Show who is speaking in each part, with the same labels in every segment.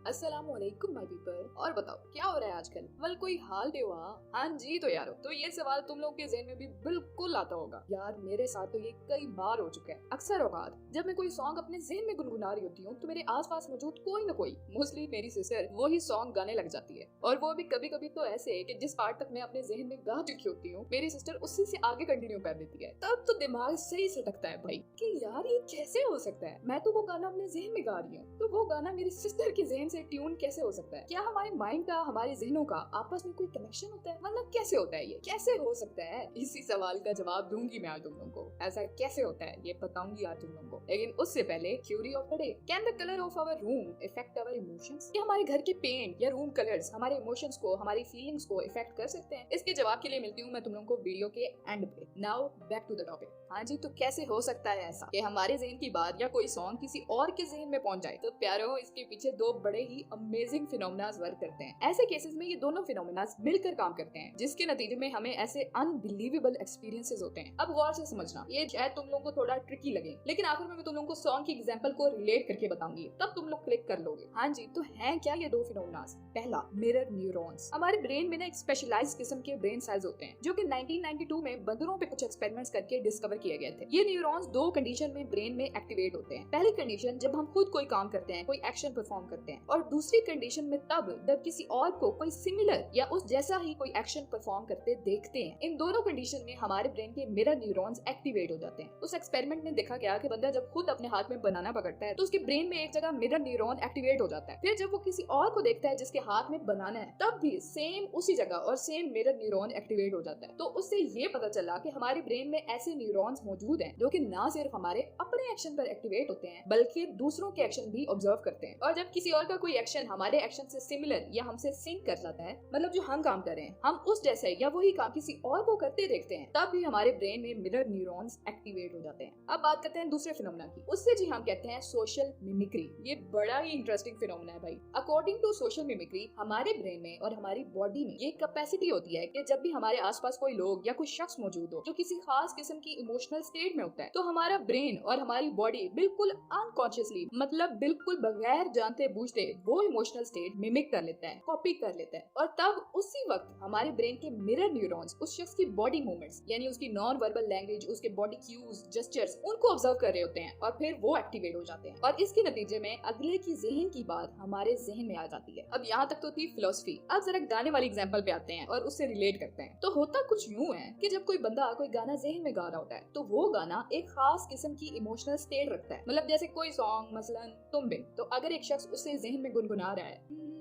Speaker 1: अस्सलामुअलैकुम my people. और बताओ क्या हो रहा है आजकल? वल कोई हाल दे हुआ? हाँ जी तो यारो, तो ये सवाल तुम लोग के ज़हन में भी बिल्कुल आता होगा। यार मेरे साथ तो ये कई बार हो चुका है। अक्सर औकात जब मैं कोई सॉन्ग अपने ज़हन में गुनगुना रही होती हूँ तो मेरे आसपास मौजूद कोई न कोई, मोस्टली मेरी सिस्टर, वही सॉन्ग गाने लग जाती है। और वो भी कभी कभी तो ऐसे कि जिस पार्ट तक मैं अपने ज़हन में गा चुकी होती हूँ मेरी सिस्टर उसी से आगे कंटिन्यू कर देती है। तब तो दिमाग सही सटकता है भाई कि यार ये कैसे हो सकता है। मैं तो वो गाना अपने ज़हन में गा रही हूँ तो वो गाना मेरी सिस्टर के ज़हन से ट्यून कैसे हो सकता है? क्या हमारे माइंड का, हमारे ज़हनों का आपस में कोई कनेक्शन होता है? मतलब कैसे होता है? ये कैसे हो सकता है? इसी सवाल का जवाब दूंगी मैं आज तुम लोगों को। ऐसा कैसे होता है ये बताऊंगी आज तुम लोगों को। लेकिन उससे पहले theory of the day. Can the colour of our room effect our emotions? क्या हमारे घर के पेंट या रूम कलर्स हमारे इमोशंस को, हमारी फीलिंग्स को इफेक्ट कर सकते हैं? इसके जवाब के लिए मिलती हूँ मैं तुम लोगों को वीडियो के एंड पे। Now back to the topic. हाँ जी, तो कैसे हो सकता है ऐसा कि हमारे ज़हन की बात या कोई सॉन्ग किसी और के ज़हन में पहुंच जाए? तो प्यारो, इसके पीछे दो बड़े ही अमेजिंग फिनोमेनास वर्क करते हैं। ऐसे केसेस में ये दोनों फिनोमेनास मिलकर काम करते हैं जिसके नतीजे में हमें ऐसे अनबिलीवेबल एक्सपीरियंसेस होते हैं। अब गौर से समझना, ये शायद तुम लोगों को थोड़ा ट्रिकी लगे लेकिन आखिर में मैं तुम लोगों को सॉन्ग की एग्जांपल को रिलेट करके बताऊंगी, तब तुम लोग क्लिक कर लोगे। हाँ जी, तो हैं क्या ये दो फिनोमेनास? पहला, मिरर न्यूरॉन्स। हमारे ब्रेन में ना एक स्पेशलाइज्ड किस्म के ब्रेन सेल्स होते हैं जो कि 1992 में बंदरों पे कुछ एक्सपेरिमेंट्स करके डिस्कवर किए गए थे। ये न्यूरॉन्स दो कंडीशन में ब्रेन में एक्टिवेट होते हैं। पहली कंडीशन जब हम खुद कोई काम करते हैं, कोई एक्शन परफॉर्म करते हैं, और दूसरी कंडीशन में तब जब किसी और को कोई सिमिलर या उस जैसा ही कोई एक्शन परफॉर्म करते देखते हैं। इन दोनों कंडीशन में हमारे ब्रेन के मिरर न्यूरॉन्स एक्टिवेट हो जाते हैं। उस एक्सपेरिमेंट में देखा गया कि बंदा जब खुद अपने हाथ में बनाना पकड़ता है तो उसके ब्रेन में एक जगह मिरर न्यूरॉन एक्टिवेट हो जाता है। फिर जब वो किसी और को देखता है जिसके हाथ में बनाना है तब भी सेम उसी जगह और सेम मिरर न्यूरॉन एक्टिवेट हो जाता है। तो उससे ये पता चला कि हमारे ब्रेन में ऐसे न्यूरॉन्स मौजूद हैं जो कि ना सिर्फ हमारे अपने एक्शन पर एक्टिवेट होते हैं बल्कि दूसरों के एक्शन भी ऑब्जर्व करते हैं। और जब किसी और का कोई एक्शन हमारे एक्शन से सिमिलर या हमसे सिंक कर जाता है, मतलब जो हम काम कर रहे हैं हम उस जैसे या वही काम किसी और को करते देखते हैं, तब भी हमारे ब्रेन में मिरर न्यूरॉन्स एक्टिवेट हो जाते हैं। अब बात करते हैं दूसरे फिनोमेना की। उससे जी हम कहते हैं सोशल मिमिक्री। ये बड़ा ही इंटरेस्टिंग फिनोमेना है भाई। अकॉर्डिंग टू सोशल मिमिक्री, हमारे ब्रेन में और हमारी बॉडी में ये कैपेसिटी होती है कि जब भी हमारे आसपास कोई लोग या कोई शख्स मौजूद हो जो किसी खास किस्म की इमोशनल स्टेट में होता है तो हमारा ब्रेन और हमारी बॉडी बिल्कुल अनकॉन्शियसली, मतलब बिल्कुल बगैर जानते बूझते वो इमोशनल स्टेट मिमिक कर लेता है, कॉपी कर लेता है। और तब उसी वक्त हमारे ब्रेन के मिरर न्यूरॉन्स उस शख्स की बॉडी मूवमेंट्स यानी उसकी नॉन वर्बल लैंग्वेज, उसके बॉडी क्यूज, जेस्चर्स, उनको ऑब्जर्व कर रहे होते हैं और फिर वो एक्टिवेट हो जाते हैं। और इसके नतीजे में अगले की ज़हन की बात हमारे ज़हन में आ जाती है। अब यहाँ तक तो थी फिलोसफी। अब जरा गाने वाली एग्जांपल पे आते हैं और उससे रिलेट करते हैं। तो होता कुछ यूं है कि जब कोई बंदा कोई गाना ज़हन में गा रहा होता है तो वो गाना एक खास किस्म की इमोशनल स्टेट रखता है। मतलब जैसे कोई सॉन्ग मसलन तुम बिन, तो अगर एक शख्स उसे ज़हन में गुनगुना रहा है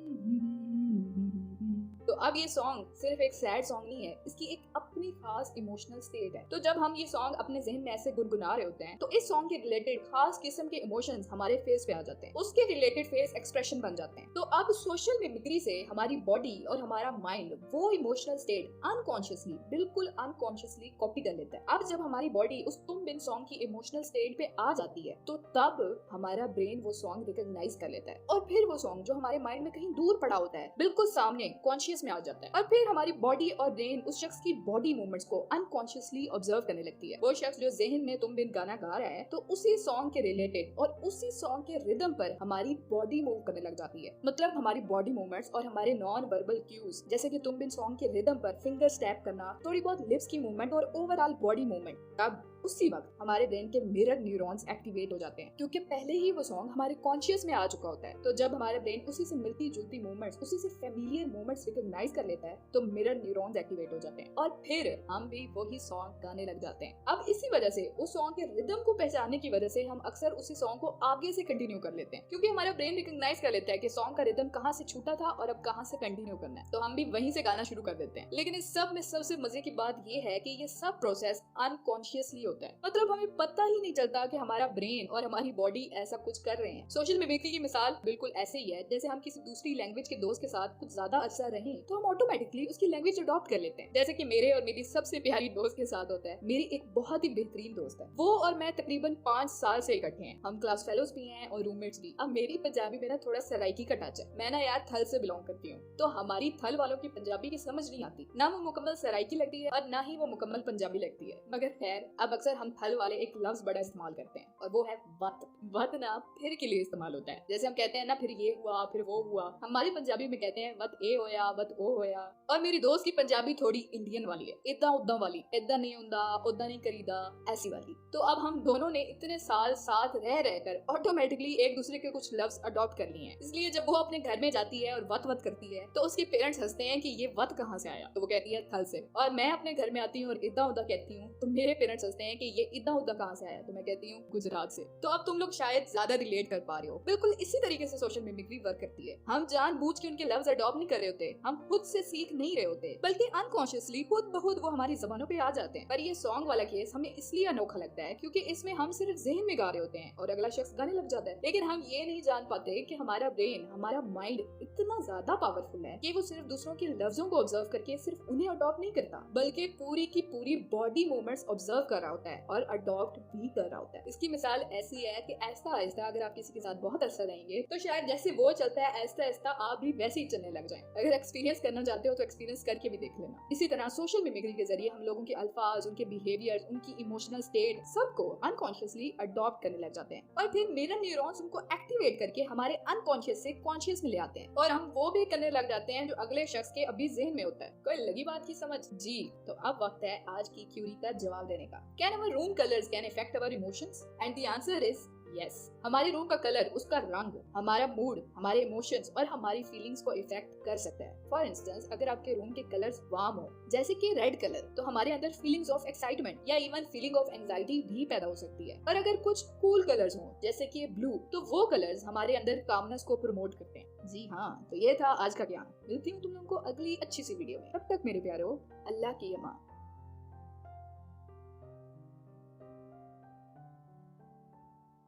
Speaker 1: तो अब ये सॉन्ग सिर्फ एक सैड सॉन्ग नहीं है, इसकी एक अपनी खास इमोशनल स्टेट है। तो जब हम ये सॉन्ग अपने ज़हन में ऐसे गुनगुना रहे होते हैं तो इस सॉन्ग के रिलेटेड खास किस्म के इमोशंस हमारे फेस पे आ जाते हैं, उसके रिलेटेड फेस एक्सप्रेशन बन जाते हैं। तो अब सोशल मिमिक्री से हमारी बॉडी और हमारा माइंड वो इमोशनल स्टेट अनकॉन्शियसली, बिल्कुल अनकॉन्शियसली कॉपी कर लेता है। अब जब हमारी बॉडी उस तुम बिन सॉन्ग की इमोशनल स्टेट पे आ जाती है तो तब हमारा ब्रेन वो सॉन्ग रिकॉग्नाइज कर लेता है और फिर वो सॉन्ग जो हमारे माइंड में कहीं दूर पड़ा होता है बिल्कुल सामने कॉन्शियस में आ जाता है। और फिर हमारी बॉडी और ब्रेन उस शख्स की बॉडी मूवमेंट्स को अनकॉन्शियसली ऑब्जर्व करने लगती है। वो शख्स जो ज़हन में तुम बिन गाना गा रहा है तो उसी सॉन्ग के रिलेटेड और उसी सॉन्ग के रिदम पर हमारी बॉडी मूव करने लग जाती है। मतलब हमारी बॉडी मूवमेंट्स और हमारे नॉन वर्बल क्यूज जैसे कि तुम बिन सॉन्ग के रिदम पर फिंगर स्टैप करना, थोड़ी बहुत लिप्स की मूवमेंट और ओवरऑल बॉडी मूवमेंट, तब उसी वक्त हमारे ब्रेन के मिरर न्यूरॉन्स एक्टिवेट हो जाते हैं क्योंकि पहले ही वो सॉन्ग हमारे कॉन्शियस में आ चुका होता है। तो जब हमारे ब्रेन उसी से मिलती जुलती मूवमेंट्स, उसी से फेमिलियर मूवमेंट्स रिकॉग्नाइज कर लेता है तो मिरर न्यूरॉन्स एक्टिवेट हो जाते हैं और फिर हम भी वही सॉन्ग गाने लग जाते हैं। अब इसी वजह से उस सॉन्ग के रिदम को पहचानने की वजह से हम अक्सर उसी सॉन्ग को आगे से कंटिन्यू कर लेते हैं क्योंकि हमारा ब्रेन रिकॉग्नाइज कर लेता है कि सॉन्ग का रिदम कहाँ से छूटा था और अब कहाँ से कंटिन्यू करना है, तो हम भी वहीं से गाना शुरू कर देते हैं। लेकिन इस सब में सबसे मजे की बात ये है कि ये सब प्रोसेस अनकॉन्शियसली होता है। मतलब हमें पता ही नहीं चलता कि हमारा ब्रेन और हमारी बॉडी ऐसा कुछ कर रहे हैं। सोशल मिमिक्री की मिसाल बिल्कुल ऐसे ही है जैसे हम किसी दूसरी लैंग्वेज के दोस्त के साथ कुछ ज्यादा अच्छा रहें तो हम ऑटोमेटिकली उसकी लैंग्वेज अडॉप्ट कर लेते हैं। जैसे कि मेरे और मेरी सबसे प्यारी दोस्त के साथ होता है। मेरी एक बहुत ही बेहतरीन दोस्त है, वो और मैं तकरीबन 5 साल से इकट्ठे हैं। हम क्लास फेलोज भी हैं और रूममेट्स भी। अब मेरी पंजाबी में ना थोड़ा सराइकी का टच है। मैं ना यार थल से बिलोंग करती हूँ तो हमारी थल वालों की पंजाबी की समझ नहीं आती, ना वो मुकम्मल सराइकी लगती है और ना ही वो मुकम्मल पंजाबी लगती है। मगर खैर अब अक्सर हम फल वाले एक लफ्ज बड़ा इस्तेमाल करते हैं और वो है वत। वत ना फिर के लिए इस्तेमाल होता है। जैसे हम कहते हैं ना फिर ये हुआ फिर वो हुआ, हमारी पंजाबी में कहते हैं वत ए होया वत ओ होया। और मेरी दोस्त की पंजाबी थोड़ी इंडियन वाली है, इदा उदा वाली, इदा नहीं हुंदा उदा नहीं करीदा ऐसी वाली। तो अब हम दोनों ने इतने साल साथ रह रहकर ऑटोमेटिकली एक दूसरे के कुछ लफ्ज अडॉप्ट कर लिए हैं। इसलिए जब वो अपने घर में जाती है और वत वत करती है तो उसके पेरेंट्स हंसते हैं कि ये वत कहाँ से आया, तो वो कहती है थल से। और मैं अपने घर में आती हूँ और इदा उदा कहती हूँ तो मेरे पेरेंट्स हंसते हैं कि ये इदा उदा कहाँ से आया, तो मैं कहती हूँ गुजरात से। तो अब तुम लोग शायद ज्यादा रिलेट कर पा रहे हो। बिल्कुल इसी तरीके से सोशल मिमिक्री वर्क करती है। हम जानबूझ के उनके लफ्ज अडॉप्ट नहीं कर रहे होते, हम खुद से सीख नहीं रहे होते, बल्कि अनकॉन्शियसली खुद बहुत वो हमारी जबानों पे आ जाते हैं। पर ये सॉन्ग वाला केस हमें इसलिए अनोखा लगता है क्योंकि इसमें हम सिर्फ जहन में गा रहे होते हैं और अगला शख्स गाने लग जाता है। लेकिन हम ये नहीं जान पाते कि हमारा ब्रेन, हमारा माइंड इतना ज्यादा पावरफुल है कि वो सिर्फ दूसरों के लफ्जों को ऑब्जर्व करके सिर्फ उन्हें अडॉप्ट नहीं करता, बल्कि पूरी की पूरी बॉडी मूवमेंट्स ऑब्जर्व कर रहा होता है और अडॉप्ट भी कर रहा होता है। इसकी मिसाल ऐसी है कि आहिस्ता आहिस्ता अगर आप किसी के साथ बहुत अरसा रहेंगे तो शायद जैसे वो चलता है आहिस्ता आहिस्ता आप भी वैसे ही चलने लग जाएं। अगर एक्सपीरियंस करना चाहते हो तो एक्सपीरियंस करके भी देख लेना। इसी तरह सोशल मिमिक्री के जरिए हम लोगों के अल्फाज, उनके बिहेवियर, उनकी इमोशनल स्टेट सबको अनकॉन्शियसली अडॉप्ट करने लग जाते हैं और फिर मिरर न्यूरॉन्स उनको एक्टिवेट करके हमारे अनकॉन्शियस से कॉन्शियस में ले आते हैं और हम वो भी करने लग जाते हैं जो अगले शख्स के अभी ज़हन में होता है। कोई लगी बात की समझ? जी, तो अब वक्त है आज की क्यूरी का जवाब देने का। Can our room colours can affect our emotions? And the answer is yes. हमारे रूम का कलर, उसका रंग, हमारा मूड, हमारे इमोशंस और हमारी फीलिंग्स को इफेक्ट कर सकता है। फॉर इंस्टेंस, अगर आपके रूम के कलर्स वार्म हो जैसे कि रेड कलर, तो हमारे अंदर फीलिंग्स ऑफ एक्साइटमेंट या इवन फीलिंग ऑफ एंजाइटी भी पैदा हो सकती है। और अगर कुछ कूल कलर्स हो जैसे कि ब्लू, तो वो कलर्स हमारे अंदर कामनेस को प्रमोट करते हैं। जी हाँ, तो ये था आज का ज्ञान। मिलती हूँ तुम लोगों को अगली अच्छी सी वीडियो में। तब तक मेरे प्यारो, अल्लाह की अमान।